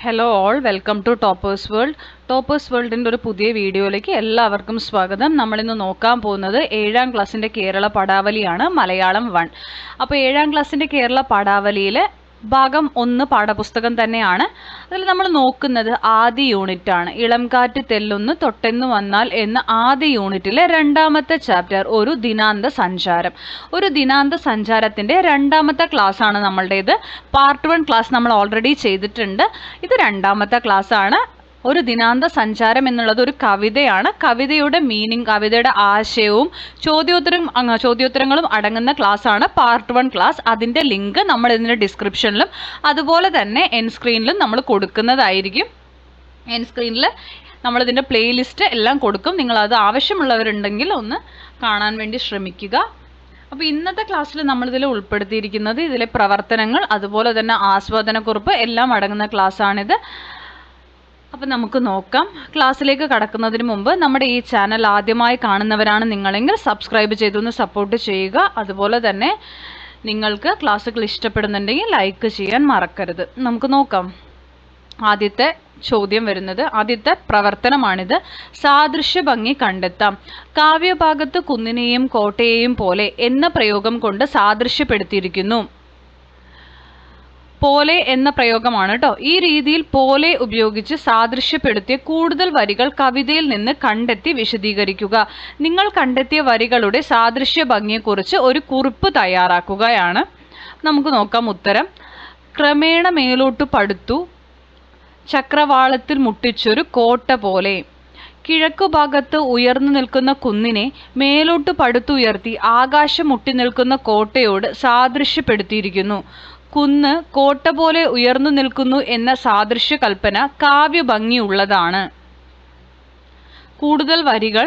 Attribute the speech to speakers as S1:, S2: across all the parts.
S1: Hello all, welcome to toppers world. Toppers വേൾഡിൻ്റെ ഒരു പുതിയ വീഡിയോയിലേക്ക് എല്ലാവർക്കും സ്വാഗതം. നമ്മളിന്ന് നോക്കാൻ പോകുന്നത് 7ാം ക്ലാസ്സിൻ്റെ കേരള പടാവലിയാണ്, മലയാളം 1. അപ്പോൾ 7ാം ക്ലാസ്സിൻ്റെ കേരള പടാവലിയിലെ ഭാഗം 1 പാഠപുസ്തകം തന്നെയാണ്. അതിൽ നമ്മൾ നോക്കുന്നത് ആദ്യ യൂണിറ്റാണ്. ഇളം കാറ്റ് തെല്ലൊന്ന് തൊട്ടെന്ന് വന്നാൽ എന്ന ആദ്യ യൂണിറ്റിലെ 2ാമത്തെ ചാപ്റ്റർ, ഒരു ദിനാന്ത സഞ്ചാരം. ഒരു ദിനാന്ത സഞ്ചാരത്തിൻ്റെ 2ാമത്തെ ക്ലാസ് ആണ് നമ്മളുടേത്. പാർട്ട് 1 ക്ലാസ് നമ്മൾ ഓൾറെഡി ചെയ്തിട്ടുണ്ട്. ഇത് 2ാമത്തെ ക്ലാസ് ആണ്. ഒരു ദിനാന്ത സഞ്ചാരം എന്നുള്ളത് ഒരു കവിതയാണ്. കവിതയുടെ മീനിങ്, കവിതയുടെ ആശയവും ചോദ്യോത്തരങ്ങളും അടങ്ങുന്ന ക്ലാസ് ആണ് പാർട്ട് 1 ക്ലാസ്. അതിൻ്റെ ലിങ്ക് നമ്മൾ ഇതിൻ്റെ ഡിസ്ക്രിപ്ഷനിലും അതുപോലെ തന്നെ എൻ സ്ക്രീനിലും നമ്മൾ കൊടുക്കുന്നതായിരിക്കും. എൻ സ്ക്രീനിൽ നമ്മളിതിൻ്റെ പ്ലേലിസ്റ്റ് എല്ലാം കൊടുക്കും. നിങ്ങളത് ആവശ്യമുള്ളവരുണ്ടെങ്കിൽ ഒന്ന് കാണാൻ വേണ്ടി ശ്രമിക്കുക. അപ്പോൾ ഇന്നത്തെ ക്ലാസ്സിൽ നമ്മളിതിൽ ഉൾപ്പെടുത്തിയിരിക്കുന്നത് ഇതിലെ പ്രവർത്തനങ്ങൾ, അതുപോലെ തന്നെ ആസ്വാദനക്കുറിപ്പ് എല്ലാം അടങ്ങുന്ന ക്ലാസ്സാണിത്. അപ്പം നമുക്ക് നോക്കാം. ക്ലാസ്സിലേക്ക് കടക്കുന്നതിന് മുമ്പ് നമ്മുടെ ഈ ചാനൽ ആദ്യമായി കാണുന്നവരാണ് നിങ്ങളെങ്കിൽ സബ്സ്ക്രൈബ് ചെയ്തൊന്ന് സപ്പോർട്ട് ചെയ്യുക. അതുപോലെ തന്നെ നിങ്ങൾക്ക് ക്ലാസ്സുകൾ ഇഷ്ടപ്പെടുന്നുണ്ടെങ്കിൽ ലൈക്ക് ചെയ്യാൻ മറക്കരുത്. നമുക്ക് നോക്കാം. ആദ്യത്തെ ചോദ്യം വരുന്നത്, ആദ്യത്തെ പ്രവർത്തനമാണിത്. സാദൃശ്യ ഭംഗി കണ്ടെത്താം. കാവ്യഭാഗത്ത് കുന്നിനെയും കോട്ടയെയും പോലെ എന്ന പ്രയോഗം കൊണ്ട് സാദൃശ്യപ്പെടുത്തിയിരിക്കുന്നു. പോലെ എന്ന പ്രയോഗമാണ് കേട്ടോ. ഈ രീതിയിൽ പോലെ ഉപയോഗിച്ച് സാദൃശ്യപ്പെടുത്തിയ കൂടുതൽ വരികൾ കവിതയിൽ നിന്ന് കണ്ടെത്തി വിശദീകരിക്കുക. നിങ്ങൾ കണ്ടെത്തിയ വരികളുടെ സാദൃശ്യ ഭംഗിയെക്കുറിച്ച് ഒരു കുറിപ്പ് തയ്യാറാക്കുകയാണ്. നമുക്ക് നോക്കാം ഉത്തരം. ക്രമേണ മേലോട്ട് പടുത്തു ചക്രവാളത്തിൽ മുട്ടിച്ചൊരു കോട്ട പോലെ. കിഴക്കുഭാഗത്ത് ഉയർന്നു നിൽക്കുന്ന കുന്നിനെ മേലോട്ട് പടുത്തുയർത്തി ആകാശം മുട്ടി നിൽക്കുന്ന കോട്ടയോട് സാദൃശ്യപ്പെടുത്തിയിരിക്കുന്നു. കുന്ന് കോട്ട പോലെ ഉയർന്നു നിൽക്കുന്നു എന്ന സാദൃശ്യ കൽപ്പന കാവ്യഭംഗിയുള്ളതാണ്. കൂടുതൽ വരികൾ.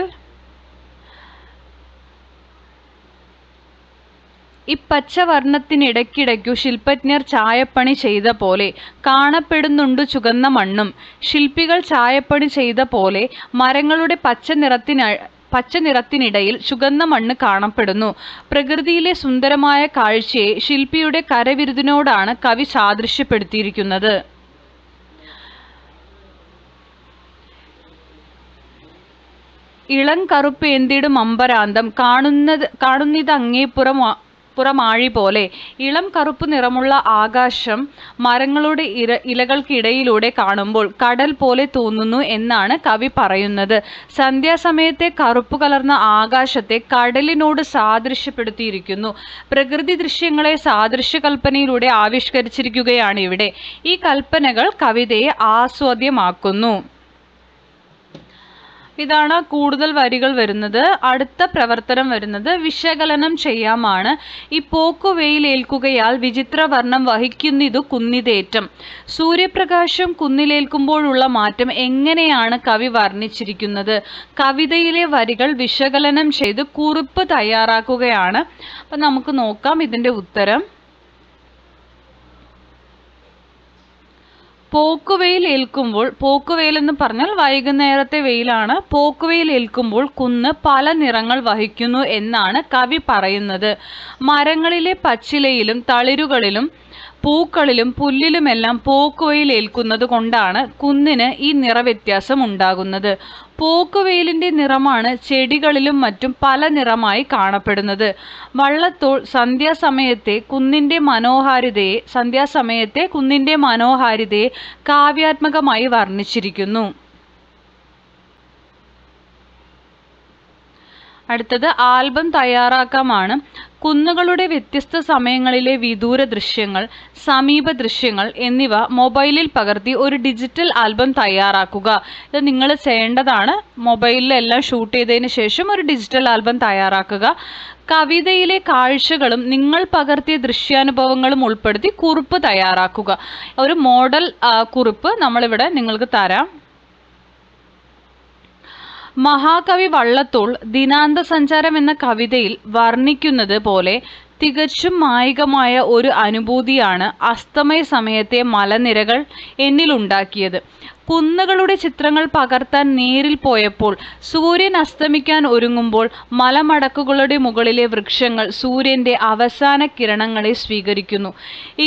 S1: ഇപ്പച്ചവർണ്ണത്തിനിടയ്ക്കിടയ്ക്കു ശില്പജ്ഞർ ചായപ്പണി ചെയ്ത പോലെ കാണപ്പെടുന്നുണ്ട് ചുവന്ന മണ്ണും. ശില്പികൾ ചായപ്പണി ചെയ്ത പോലെ മരങ്ങളുടെ പച്ച നിറത്തിനിടയിൽ ചുവന്ന മണ്ണ് കാണപ്പെടുന്നു. പ്രകൃതിയിലെ സുന്ദരമായ കാഴ്ചയെ ശില്പിയുടെ കരവിരുതിനോടാണ് കവി സാദൃശ്യപ്പെടുത്തിയിരിക്കുന്നത്. ഇളം കറുപ്പ് എന്തിടും അമ്പരാന്തം കാണുന്നിതങ്ങേ പുറമാഴി പോലെ. ഇളം കറുപ്പ് നിറമുള്ള ആകാശം മരങ്ങളുടെ ഇലകൾക്കിടയിലൂടെ കാണുമ്പോൾ കടൽ പോലെ തോന്നുന്നു എന്നാണ് കവി പറയുന്നത്. സന്ധ്യാസമയത്തെ കറുപ്പ് കലർന്ന ആകാശത്തെ കടലിനോട് സാദൃശ്യപ്പെടുത്തിയിരിക്കുന്നു. പ്രകൃതി ദൃശ്യങ്ങളെ സാദൃശ്യ കൽപ്പനയിലൂടെ ആവിഷ്കരിച്ചിരിക്കുകയാണ് ഇവിടെ. ഈ കൽപ്പനകൾ കവിതയെ ആസ്വാദ്യമാക്കുന്നു. ഇതാണ് കൂടുതൽ വരികൾ വരുന്നത്. അടുത്ത പ്രവർത്തനം വരുന്നത് വിശകലനം ചെയ്യാമാണ്. ഈ പോക്കുവെയിലേൽക്കുകയാൽ വിചിത്രവർണ്ണം വഹിക്കുന്നിതു കുന്നിതേറ്റം. സൂര്യപ്രകാശം കുന്നിലേൽക്കുമ്പോഴുള്ള മാറ്റം എങ്ങനെയാണ് കവി വർണ്ണിച്ചിരിക്കുന്നത്? കവിതയിലെ വരികൾ വിശകലനം ചെയ്ത് കുറിപ്പ് തയ്യാറാക്കുകയാണ്. അപ്പം നമുക്ക് നോക്കാം ഇതിൻ്റെ ഉത്തരം. പോക്കുവെയിൽ ഏൽക്കുമ്പോൾ, പോക്കുവെയിൽ എന്ന് പറഞ്ഞാൽ വൈകുന്നേരത്തെ വെയിലാണ്. പോക്കുവെയിൽ ഏൽക്കുമ്പോൾ കുന്ന് പല നിറങ്ങൾ വഹിക്കുന്നു എന്നാണ് കവി പറയുന്നത്. മരങ്ങളിലെ പച്ചിലയിലും തളിരുകളിലും പൂക്കളിലും പുല്ലിലുമെല്ലാം പോക്കുവെയിൽ ഏൽക്കുന്നത് കൊണ്ടാണ് കുന്നിന് ഈ നിറവ്യത്യാസം ഉണ്ടാകുന്നത്. പോക്കുവെയിലിൻ്റെ നിറമാണ് ചെടികളിലും മറ്റും പല നിറമായി കാണപ്പെടുന്നത്. വള്ളത്തോൾ സന്ധ്യാസമയത്തെ കുന്നിൻ്റെ മനോഹാരിതയെ കാവ്യാത്മകമായി വർണ്ണിച്ചിരിക്കുന്നു. അടുത്തത് ആൽബം തയ്യാറാക്കാമാണ്. കുന്നുകളുടെ വ്യത്യസ്ത സമയങ്ങളിലെ വിദൂര ദൃശ്യങ്ങൾ, സമീപ ദൃശ്യങ്ങൾ എന്നിവ മൊബൈലിൽ പകർത്തി ഒരു ഡിജിറ്റൽ ആൽബം തയ്യാറാക്കുക. ഇത് നിങ്ങൾ ചെയ്യേണ്ടതാണ്. മൊബൈലിലെല്ലാം ഷൂട്ട് ചെയ്തതിന് ശേഷം ഒരു ഡിജിറ്റൽ ആൽബം തയ്യാറാക്കുക. കവിതയിലെ കാഴ്ചകളും നിങ്ങൾ പകർത്തിയ ദൃശ്യാനുഭവങ്ങളും ഉൾപ്പെടുത്തി കുറിപ്പ് തയ്യാറാക്കുക. ഒരു മോഡൽ കുറിപ്പ് നമ്മളിവിടെ നിങ്ങൾക്ക് തരാം. മഹാകവി വള്ളത്തോൾ ദിനാന്ത സഞ്ചാരം എന്ന കവിതയിൽ വർണ്ണിക്കുന്നത് പോലെ തികച്ചും മായികമായ ഒരു അനുഭൂതിയാണ് അസ്തമയ സമയത്തെ മലനിരകൾ എന്നിലുണ്ടാക്കിയത്. കുന്നുകളുടെ ചിത്രങ്ങൾ പകർത്താൻ നേരിൽ പോയപ്പോൾ സൂര്യൻ അസ്തമിക്കാൻ ഒരുങ്ങുമ്പോൾ മലമടക്കുകളുടെ മുകളിലെ വൃക്ഷങ്ങൾ സൂര്യന്റെ അവസാന കിരണങ്ങളെ സ്വീകരിക്കുന്നു.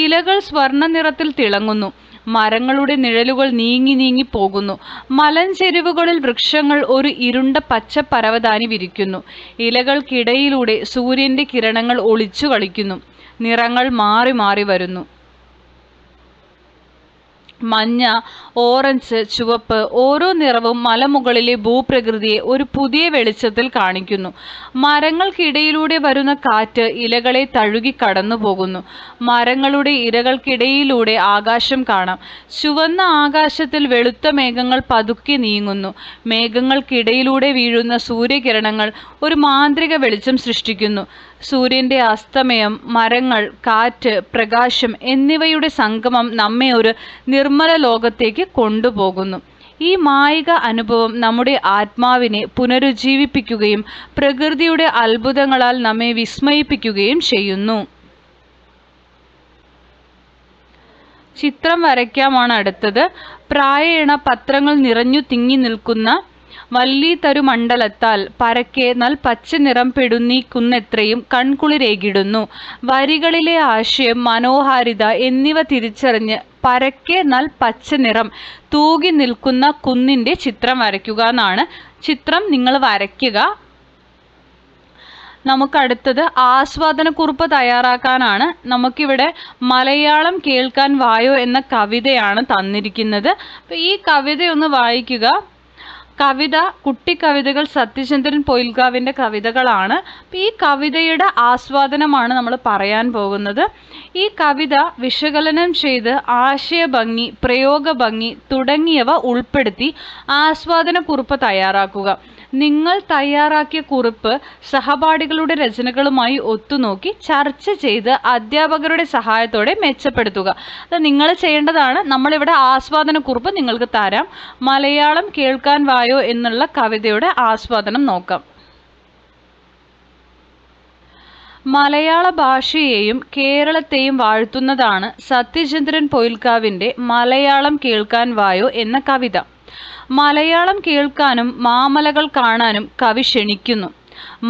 S1: ഇലകൾ സ്വർണ്ണ നിറത്തിൽ തിളങ്ങുന്നു. മരങ്ങളുടെ നിഴലുകൾ നീങ്ങി നീങ്ങി പോകുന്നു. മലഞ്ചെരിവുകളിൽ വൃക്ഷങ്ങൾ ഒരു ഇരുണ്ട പച്ച പരവതാനി വിരിക്കുന്നു. ഇലകൾക്കിടയിലൂടെ സൂര്യന്റെ കിരണങ്ങൾ ഒളിച്ചു കളിക്കുന്നു. നിറങ്ങൾ മാറി മാറി വരുന്നു. മഞ്ഞ, ഓറഞ്ച്, ചുവപ്പ്, ഓരോ നിറവും മലമുകളിലെ ഭൂപ്രകൃതിയെ ഒരു പുതിയ വെളിച്ചത്തിൽ കാണിക്കുന്നു. മരങ്ങൾക്കിടയിലൂടെ വരുന്ന കാറ്റ് ഇലകളെ തഴുകി കടന്നു പോകുന്നു. മരങ്ങളുടെ ഇരകൾക്കിടയിലൂടെ ആകാശം കാണാം. ചുവന്ന ആകാശത്തിൽ വെളുത്ത മേഘങ്ങൾ പതുക്കെ നീങ്ങുന്നു. മേഘങ്ങൾക്കിടയിലൂടെ വീഴുന്ന സൂര്യകിരണങ്ങൾ ഒരു മാന്ത്രിക വെളിച്ചം സൃഷ്ടിക്കുന്നു. സൂര്യന്റെ അസ്തമയം, മരങ്ങൾ, കാറ്റ്, പ്രകാശം എന്നിവയുടെ സംഗമം നമ്മെ ഒരു നിർമ്മല ലോകത്തേക്ക് കൊണ്ടുപോകുന്നു. ഈ മായിക അനുഭവം നമ്മുടെ ആത്മാവിനെ പുനരുജ്ജീവിപ്പിക്കുകയും പ്രകൃതിയുടെ അത്ഭുതങ്ങളാൽ നമ്മെ വിസ്മയിപ്പിക്കുകയും ചെയ്യുന്നു. ചിത്രം വരയ്ക്കാമാണ് അടുത്തത്. പ്രായേണ പത്രങ്ങൾ നിറഞ്ഞു തിങ്ങി നിൽക്കുന്ന വല്ലീതരു മണ്ഡലത്താൽ പരക്കെ നൽ പച്ച നിറം പെടുന്നീ കുന്നെത്രയും കൺകുളിരേകിടുന്നു. വരികളിലെ ആശയം, മനോഹാരിത എന്നിവ തിരിച്ചറിഞ്ഞ് പരക്കെ നൽ പച്ച നിറം തൂകി നിൽക്കുന്ന കുന്നിന്റെ ചിത്രം വരയ്ക്കുക എന്നാണ്. ചിത്രം നിങ്ങൾ വരയ്ക്കുക. നമുക്കടുത്തത് ആസ്വാദനക്കുറിപ്പ് തയ്യാറാക്കാനാണ്. നമുക്കിവിടെ മലയാളം കേൾക്കാൻ വായോ എന്ന കവിതയാണ് തന്നിരിക്കുന്നത്. അപ്പോൾ ഈ കവിതയൊന്ന് വായിക്കുക. കവിത കുട്ടിക്കവിതകൾ സത്യചന്ദ്രൻ പൊയിൽകാവിൻ്റെ കവിതകളാണ്. ഈ കവിതയുടെ ആസ്വാദനമാണ് നമ്മൾ പറയാൻ പോകുന്നത്. ഈ കവിത വിശകലനം ചെയ്ത് ആശയഭംഗി, പ്രയോഗഭംഗി തുടങ്ങിയവ ഉൾപ്പെടുത്തി ആസ്വാദനക്കുറിപ്പ് തയ്യാറാക്കുക. നിങ്ങൾ തയ്യാറാക്കിയ കുറിപ്പ് സഹപാഠികളുടെ രചനകളുമായി ഒത്തുനോക്കി ചർച്ച ചെയ്ത് അധ്യാപകരുടെ സഹായത്തോടെ മെച്ചപ്പെടുത്തുക. അത് നിങ്ങൾ ചെയ്യേണ്ടതാണ്. നമ്മളിവിടെ ആസ്വാദനക്കുറിപ്പ് നിങ്ങൾക്ക് തരാം. മലയാളം കേൾക്കാൻ വായോ എന്നുള്ള കവിതയുടെ ആസ്വാദനം നോക്കാം. മലയാള ഭാഷയെയും കേരളത്തെയും വാഴ്ത്തുന്നതാണ് സത്യചന്ദ്രൻ പൊയിൽകാവിൻ്റെ മലയാളം കേൾക്കാൻ വായോ എന്ന കവിത. മലയാളം കേൾക്കാനും മാമലകൾ കാണാനും കവി ക്ഷണിക്കുന്നു.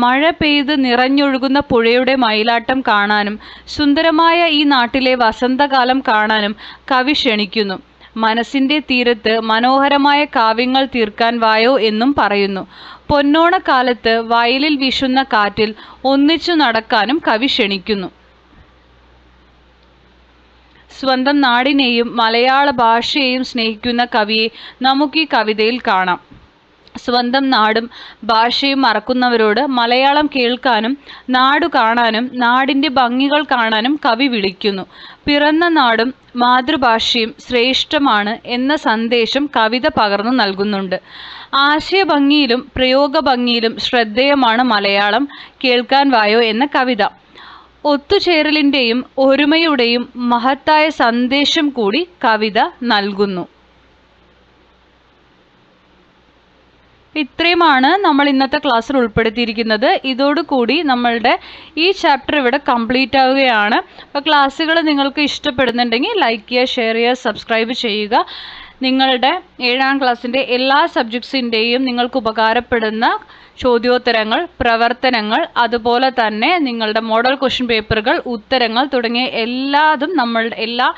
S1: മഴ പെയ്ത് നിറഞ്ഞൊഴുകുന്ന പുഴയുടെ മയിലാട്ടം കാണാനും സുന്ദരമായ ഈ നാട്ടിലെ വസന്തകാലം കാണാനും കവി ക്ഷണിക്കുന്നു. മനസ്സിൻ്റെ തീരത്ത് മനോഹരമായ കാവ്യങ്ങൾ തീർക്കാൻ വായോ എന്നും പറയുന്നു. പൊന്നോണക്കാലത്ത് വയലിൽ വീശുന്ന കാറ്റിൽ ഒന്നിച്ചു നടക്കാനും കവി ക്ഷണിക്കുന്നു. സ്വന്തം നാടിനെയും മലയാള ഭാഷയെയും സ്നേഹിക്കുന്ന കവിയെ നമുക്ക് ഈ കവിതയിൽ കാണാം. സ്വന്തം നാടും ഭാഷയും മറക്കുന്നവരോട് മലയാളം കേൾക്കാനും നാടു കാണാനും നാടിൻ്റെ ഭംഗികൾ കാണാനും കവി വിളിക്കുന്നു. പിറന്ന നാടും മാതൃഭാഷയും ശ്രേഷ്ഠമാണ് എന്ന സന്ദേശം കവിത പകർന്നു നൽകുന്നുണ്ട്. ആശയഭംഗിയിലും പ്രയോഗഭംഗിയിലും ശ്രദ്ധേയമാണ് മലയാളം കേൾക്കാൻ വായോ എന്ന കവിത. ഒത്തുചേരലിൻ്റെയും ഒരുമയുടെയും മഹത്തായ സന്ദേശം കൂടി കവിത നൽകുന്നു. ഇത്രയുമാണ് നമ്മൾ ഇന്നത്തെ ക്ലാസ്സിൽ ഉൾപ്പെടുത്തിയിരിക്കുന്നത്. ഇതോടുകൂടി നമ്മളുടെ ഈ ചാപ്റ്റർ ഇവിടെ കംപ്ലീറ്റ് ആവുകയാണ്. അപ്പോൾ ക്ലാസ്സുകൾ നിങ്ങൾക്ക് ഇഷ്ടപ്പെടുന്നുണ്ടെങ്കിൽ ലൈക്ക് ചെയ്യുക, ഷെയർ ചെയ്യുക, സബ്സ്ക്രൈബ് ചെയ്യുക. നിങ്ങളുടെ 7ാം ക്ലാസ്സിൻ്റെ എല്ലാ സബ്ജക്ട്സിൻ്റെയും നിങ്ങൾക്ക് ഉപകാരപ്പെടുന്ന ചോദ്യോത്തരങ്ങൾ, പ്രവർത്തനങ്ങൾ, അതുപോലെ തന്നെ നിങ്ങളുടെ മോഡൽ ക്വസ്റ്റ്യൻ പേപ്പറുകൾ, ഉത്തരങ്ങൾ തുടങ്ങിയ എല്ലാതും നമ്മളുടെ എല്ലാ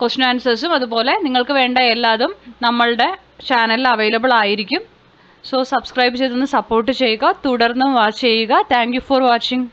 S1: ക്വസ്റ്റ്യൻ ആൻസേഴ്സും അതുപോലെ നിങ്ങൾക്ക് വേണ്ട എല്ലാതും നമ്മളുടെ ചാനലിൽ അവൈലബിൾ ആയിരിക്കും. സോ സബ്സ്ക്രൈബ് ചെയ്തൊന്ന് സപ്പോർട്ട് ചെയ്യുക, തുടർന്നും വാച്ച് ചെയ്യുക. Thank you for watching.